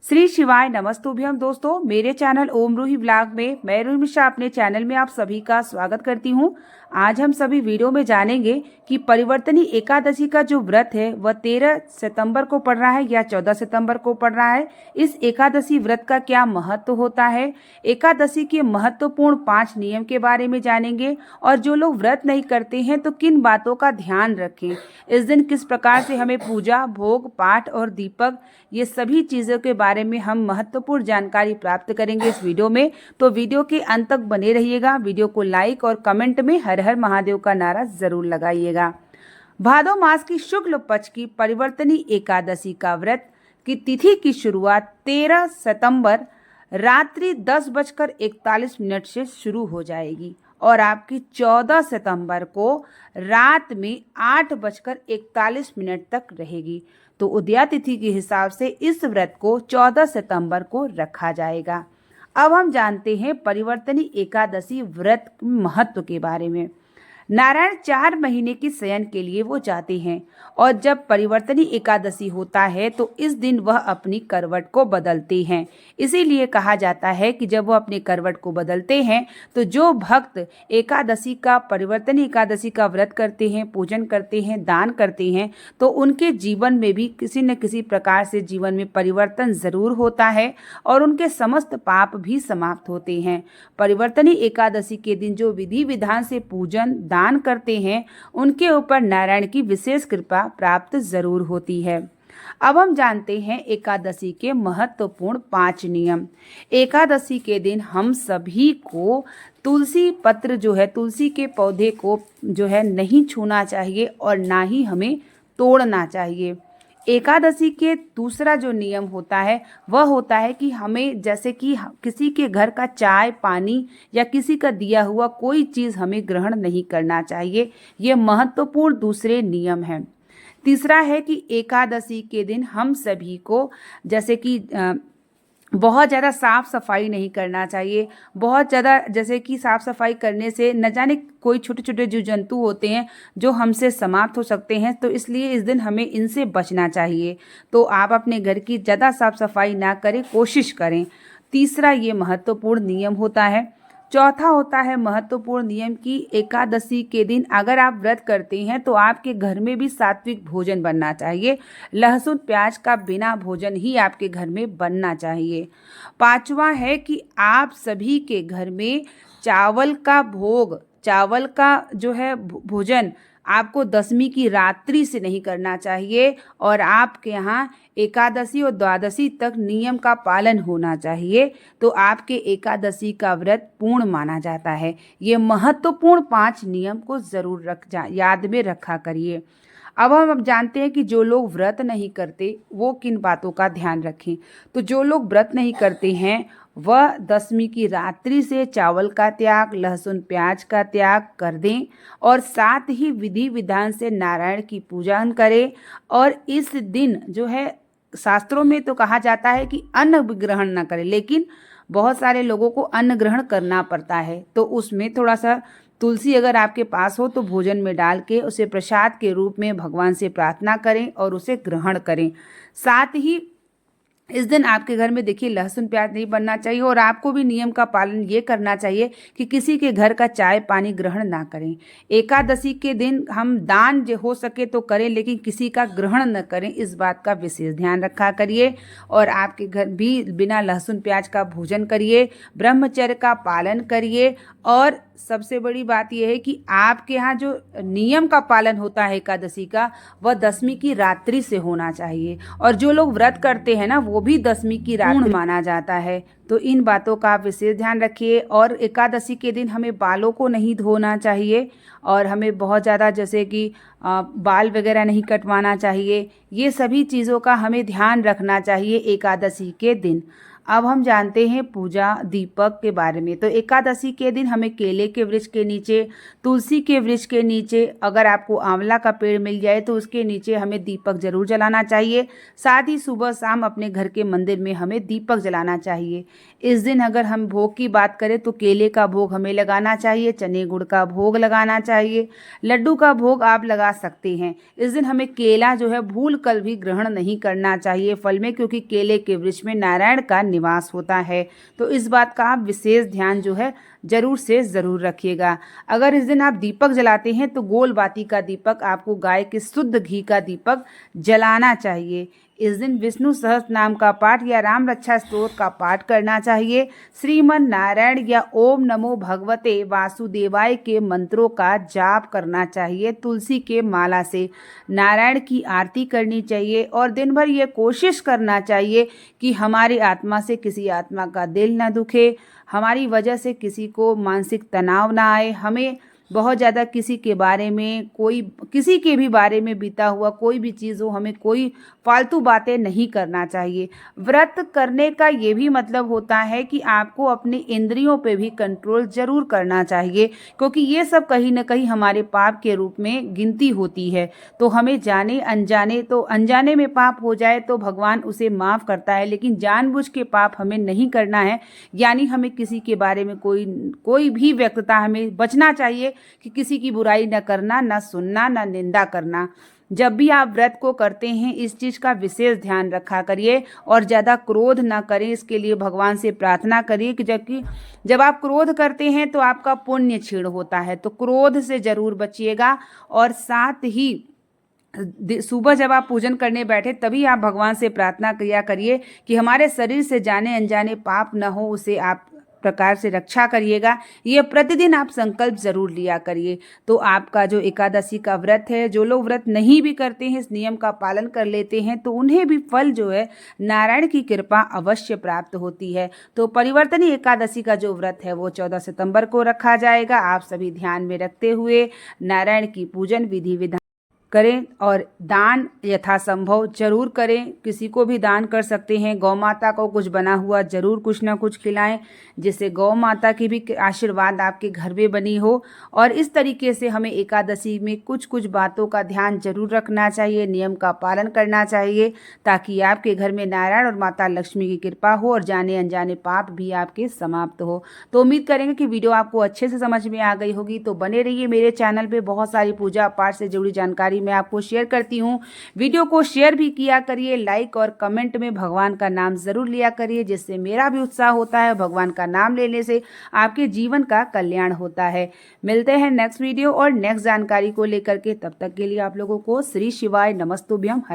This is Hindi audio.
श्री शिवाय नमस्तुभ्यम। दोस्तों, मेरे चैनल ओम रूही व्लॉग में मैं रूही मिश्रा अपने चैनल में आप सभी का स्वागत करती हूं। आज हम सभी वीडियो में जानेंगे कि परिवर्तनी एकादशी का जो व्रत है वह 13 सितंबर को पड़ रहा है या 14 सितंबर को पड़ रहा है। इस एकादशी व्रत का क्या महत्व होता है, एकादशी के महत्वपूर्ण 5 नियम के बारे में जानेंगे और जो लोग व्रत नहीं करते हैं तो किन बातों का ध्यान रखें, इस दिन किस प्रकार से हमें पूजा, भोग, पाठ और दीपक, ये सभी चीज़ों के बारे में हम महत्वपूर्ण जानकारी प्राप्त करेंगे इस वीडियो में। तो वीडियो के अंत तक बने रहिएगा। वीडियो को लाइक और कमेंट में हर हर महादेव का नारा जरूर लगाइएगा। भादो मास की शुक्ल पक्ष की परिवर्तनी एकादशी का व्रत की तिथि की शुरुआत 13 सितंबर रात्रि 10:41 से शुरू हो जाएगी और आपकी 14 सितंबर को रात में 8:41 तक रहेगी। तो उदया तिथि के हिसाब से इस व्रत को 14 सितंबर को रखा जाएगा। अब हम जानते हैं परिवर्तनी एकादशी व्रत महत्व के बारे में। नारायण 4 महीने की शयन के लिए वो जाते हैं और जब परिवर्तनी एकादशी होता है तो इस दिन वह अपनी करवट को बदलते हैं। इसीलिए कहा जाता है कि जब वह अपने करवट को बदलते हैं तो जो भक्त एकादशी का, परिवर्तनी एकादशी का व्रत करते हैं, पूजन करते हैं, दान करते हैं, तो उनके जीवन में भी किसी न किसी प्रकार से जीवन में परिवर्तन ज़रूर होता है और उनके समस्त पाप भी समाप्त होते हैं। परिवर्तनी एकादशी के दिन जो विधि विधान से पूजन दान करते हैं उनके ऊपर नारायण की विशेष कृपा प्राप्त जरूर होती है। अब हम जानते हैं एकादशी के महत्वपूर्ण 5 नियम। एकादशी के दिन हम सभी को तुलसी पत्र जो है, तुलसी के पौधे को जो है नहीं छूना चाहिए और ना ही हमें तोड़ना चाहिए। एकादशी के दूसरा जो नियम होता है वह होता है कि हमें, जैसे कि किसी के घर का चाय पानी या किसी का दिया हुआ कोई चीज़ हमें ग्रहण नहीं करना चाहिए। ये महत्वपूर्ण दूसरे नियम हैं। तीसरा है कि एकादशी के दिन हम सभी को, जैसे कि बहुत ज़्यादा साफ़ सफाई नहीं करना चाहिए। बहुत ज़्यादा जैसे कि साफ़ सफाई करने से न जाने कोई छोटे छोटे जीव जंतु होते हैं जो हमसे समाप्त हो सकते हैं, तो इसलिए इस दिन हमें इनसे बचना चाहिए। तो आप अपने घर की ज़्यादा साफ़ सफाई ना करें, कोशिश करें। तीसरा ये महत्वपूर्ण नियम होता है। चौथा होता है महत्वपूर्ण नियम कि एकादशी के दिन अगर आप व्रत करते हैं तो आपके घर में भी सात्विक भोजन बनना चाहिए। लहसुन प्याज का बिना भोजन ही आपके घर में बनना चाहिए। पांचवा है कि आप सभी के घर में चावल का भोग, चावल का जो है भोजन आपको दशमी की रात्रि से नहीं करना चाहिए और आपके यहाँ एकादशी और द्वादशी तक नियम का पालन होना चाहिए। तो आपके एकादशी का व्रत पूर्ण माना जाता है। ये महत्वपूर्ण 5 नियम को ज़रूर याद में रखा करिए। अब हम जानते हैं कि जो लोग व्रत नहीं करते वो किन बातों का ध्यान रखें। तो जो लोग व्रत नहीं करते हैं वह दशमी की रात्रि से चावल का त्याग, लहसुन प्याज का त्याग कर दें और साथ ही विधि विधान से नारायण की पूजा करें। और इस दिन जो है, शास्त्रों में तो कहा जाता है कि अन्न ग्रहण न करें, लेकिन बहुत सारे लोगों को अन्न ग्रहण करना पड़ता है। तो उसमें थोड़ा सा तुलसी अगर आपके पास हो तो भोजन में डाल के उसे प्रसाद के रूप में भगवान से प्रार्थना करें और उसे ग्रहण करें। साथ ही इस दिन आपके घर में देखिए लहसुन प्याज नहीं बनना चाहिए और आपको भी नियम का पालन ये करना चाहिए कि किसी के घर का चाय पानी ग्रहण ना करें। एकादशी के दिन हम दान जो हो सके तो करें, लेकिन किसी का ग्रहण न करें, इस बात का विशेष ध्यान रखा करिए। और आपके घर भी बिना लहसुन प्याज का भोजन करिए, ब्रह्मचर्य का पालन करिए। और सबसे बड़ी बात यह है कि आपके यहाँ जो नियम का पालन होता है एकादशी का, वह दशमी की रात्रि से होना चाहिए। और जो लोग व्रत करते हैं ना, वो भी दशमी की रात्रि माना जाता है। तो इन बातों का आप विशेष ध्यान रखिए। और एकादशी के दिन हमें बालों को नहीं धोना चाहिए और हमें बहुत ज़्यादा जैसे कि बाल वगैरह नहीं कटवाना चाहिए। ये सभी चीज़ों का हमें ध्यान रखना चाहिए एकादशी के दिन। अब हम जानते हैं पूजा दीपक के बारे में। तो एकादशी के दिन हमें केले के वृक्ष के नीचे, तुलसी के वृक्ष के नीचे, अगर आपको आंवला का पेड़ मिल जाए तो उसके नीचे हमें दीपक जरूर जलाना चाहिए। साथ ही सुबह शाम अपने घर के मंदिर में हमें दीपक जलाना चाहिए। इस दिन अगर हम भोग की बात करें तो केले का भोग हमें लगाना चाहिए, चने गुड़ का भोग लगाना चाहिए, लड्डू का भोग आप लगा सकते हैं। इस दिन हमें केला जो है भूल कर भी ग्रहण नहीं करना चाहिए फल में, क्योंकि केले के वृक्ष में नारायण का निवास होता है। तो इस बात का आप विशेष ध्यान जो है जरूर से ज़रूर रखिएगा। अगर इस दिन आप दीपक जलाते हैं तो गोल बाती का दीपक, आपको गाय के शुद्ध घी का दीपक जलाना चाहिए। इस दिन विष्णु सहस्त्र नाम का पाठ या राम रक्षा स्तोत्र का पाठ करना चाहिए। श्रीमन नारायण या ओम नमो भगवते वासुदेवाय के मंत्रों का जाप करना चाहिए। तुलसी के माला से नारायण की आरती करनी चाहिए और दिन भर ये कोशिश करना चाहिए कि हमारी आत्मा से किसी आत्मा का दिल न दुखे, हमारी वजह से किसी को मानसिक तनाव ना आए। हमें बहुत ज़्यादा किसी के बारे में, कोई किसी के भी बारे में बीता हुआ कोई भी चीज़ हो, हमें कोई फालतू बातें नहीं करना चाहिए। व्रत करने का ये भी मतलब होता है कि आपको अपने इंद्रियों पे भी कंट्रोल जरूर करना चाहिए, क्योंकि ये सब कहीं ना कहीं हमारे पाप के रूप में गिनती होती है। तो हमें जाने अनजाने, तो अनजाने में पाप हो जाए तो भगवान उसे माफ़ करता है, लेकिन जानबूझ के पाप हमें नहीं करना है। यानी हमें किसी के बारे में कोई भी व्यक्तता, हमें बचना चाहिए कि किसी की बुराई न करना, न सुनना, न निंदा करना। जब भी आप व्रत को करते हैं इस चीज़ का विशेष ध्यान रखा करिए और ज़्यादा क्रोध ना करें। इसके लिए भगवान से प्रार्थना करिए कि जब आप क्रोध करते हैं तो आपका पुण्य क्षीण होता है, तो क्रोध से ज़रूर बचिएगा। और साथ ही सुबह जब आप पूजन करने बैठे तभी आप भगवान से प्रार्थना किया करिए कि हमारे शरीर से जाने अनजाने पाप न हो, उसे आप प्रकार से रक्षा करिएगा। ये प्रतिदिन आप संकल्प जरूर लिया करिए। तो आपका जो एकादशी का व्रत है, जो लोग व्रत नहीं भी करते हैं, इस नियम का पालन कर लेते हैं, तो उन्हें भी फल जो है नारायण की कृपा अवश्य प्राप्त होती है। तो परिवर्तनी एकादशी का जो व्रत है वो 14 सितंबर को रखा जाएगा। आप सभी ध्यान में रखते हुए नारायण की पूजन विधि विधान करें और दान यथासंभव जरूर करें। किसी को भी दान कर सकते हैं। गौ माता को कुछ बना हुआ जरूर कुछ ना कुछ खिलाएं, जिससे गौ माता की भी आशीर्वाद आपके घर में बनी हो। और इस तरीके से हमें एकादशी में कुछ कुछ बातों का ध्यान जरूर रखना चाहिए, नियम का पालन करना चाहिए, ताकि आपके घर में नारायण और माता लक्ष्मी की कृपा हो और जाने अनजाने पाप भी आपके समाप्त हो। तो उम्मीद करेंगे कि वीडियो आपको अच्छे से समझ में आ गई होगी। तो बने रहिए मेरे चैनल पे, बहुत सारी पूजा पाठ से जुड़ी जानकारी मैं आपको शेयर करती हूँ। वीडियो को शेयर भी किया करिए, लाइक और कमेंट में भगवान का नाम जरूर लिया करिए, जिससे मेरा भी उत्साह होता है। भगवान का नाम लेने से आपके जीवन का कल्याण होता है। मिलते हैं नेक्स्ट वीडियो और नेक्स्ट जानकारी को लेकर के। तब तक के लिए आप लोगों को श्री शिवाय नमस्तुभ्यम।